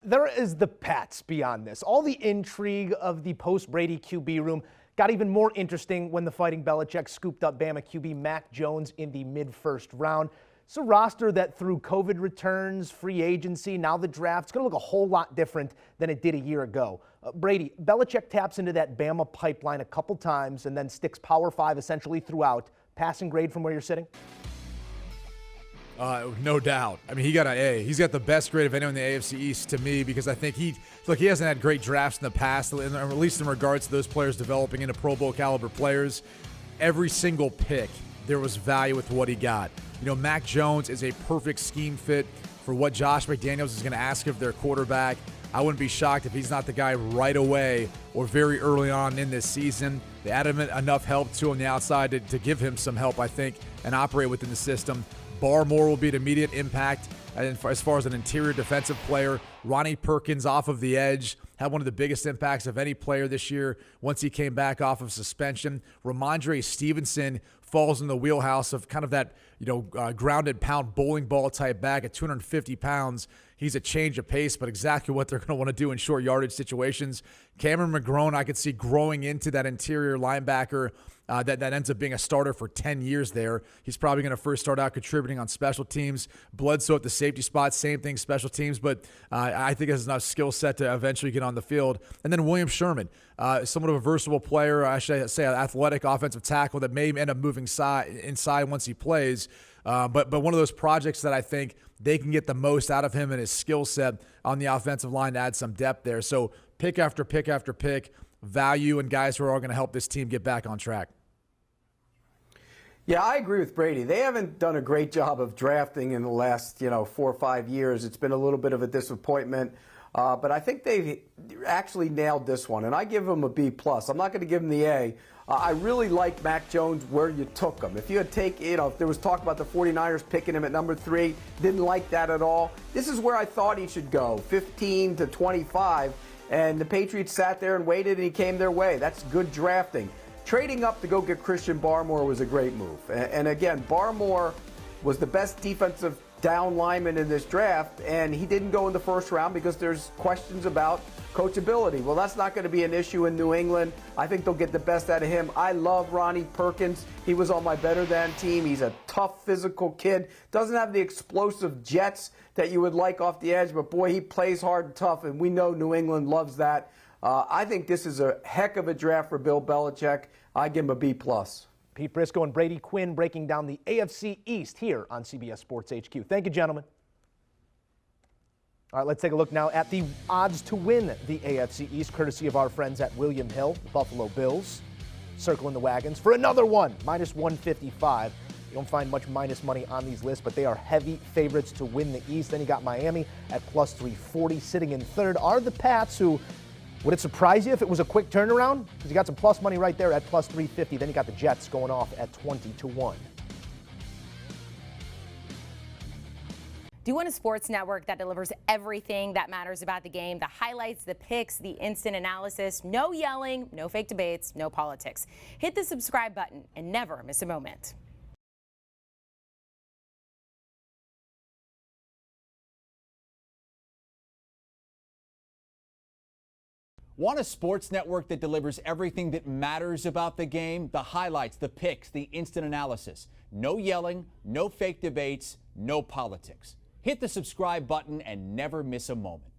There is the Pats beyond this. All the intrigue of the post-Brady QB room got even more interesting when the Fighting Belichick scooped up Bama QB Mac Jones in the mid-first round. It's a roster that through COVID returns, free agency, now the draft, it's going to look a whole lot different than it did a year ago. Brady, Belichick taps into that Bama pipeline a couple times and then sticks Power 5 essentially throughout. Passing grade from where you're sitting? No doubt. I mean, he got an A. He's got the best grade of anyone in the AFC East to me because I think he hasn't had great drafts in the past, at least in regards to those players developing into Pro Bowl caliber players. Every single pick, there was value with what he got. You know, Mac Jones is a perfect scheme fit for what Josh McDaniels is going to ask of their quarterback. I wouldn't be shocked if he's not the guy right away or very early on in this season. They added enough help to him on the outside to give him some help, I think, and operate within the system. Barmore will be an immediate impact as far as an interior defensive player. Ronnie Perkins off of the edge had one of the biggest impacts of any player this year once he came back off of suspension. Ramondre Stevenson falls in the wheelhouse of kind of that, grounded pound bowling ball type back at 250 pounds. He's a change of pace, but exactly what they're going to want to do in short yardage situations. Cameron McGrone, I could see growing into that interior linebacker that ends up being a starter for 10 years there. He's probably going to first start out contributing on special teams. Bledsoe at the safety spot, same thing, special teams, but I think has enough skill set to eventually get on the field. And then William Sherman, somewhat of a versatile player, I should say an athletic offensive tackle that may end up moving inside once he plays. But one of those projects that I think they can get the most out of him and his skill set on the offensive line to add some depth there. So pick after pick after pick, value and guys who are all going to help this team get back on track. Yeah, I agree with Brady. They haven't done a great job of drafting in the last, 4 or 5 years. It's been a little bit of a disappointment. But I think they've actually nailed this one, and I give them a B+. I'm not going to give them the A. I really like Mac Jones where you took him. If you had if there was talk about the 49ers picking him at number 3, didn't like that at all. This is where I thought he should go, 15 to 25, and the Patriots sat there and waited, and he came their way. That's good drafting. Trading up to go get Christian Barmore was a great move. And again, Barmore was the best defensive down lineman in this draft, and he didn't go in the first round because there's questions about coachability. Well, that's not going to be an issue in New England. I think they'll get the best out of him. I love Ronnie Perkins. He was on my better than team. He's a tough, physical kid. Doesn't have the explosive jets that you would like off the edge, but boy, he plays hard and tough, and we know New England loves that. I think this is a heck of a draft for Bill Belichick. I give him a B+. Pete Prisco and Brady Quinn breaking down the AFC East here on CBS Sports HQ. Thank you, gentlemen. All right, let's take a look now at the odds to win the AFC East, courtesy of our friends at William Hill, the Buffalo Bills, circling the wagons for another one, minus 155. You don't find much minus money on these lists, but they are heavy favorites to win the East. Then you got Miami at plus 340. Sitting in third are the Pats, who, would it surprise you if it was a quick turnaround? Because you got some plus money right there at plus 350. Then you got the Jets going off at 20 to 1. Do you want a sports network that delivers everything that matters about the game? The highlights, the picks, the instant analysis, no yelling, no fake debates, no politics. Hit the subscribe button and never miss a moment. Want a sports network that delivers everything that matters about the game? The highlights, the picks, the instant analysis. No yelling, no fake debates, no politics. Hit the subscribe button and never miss a moment.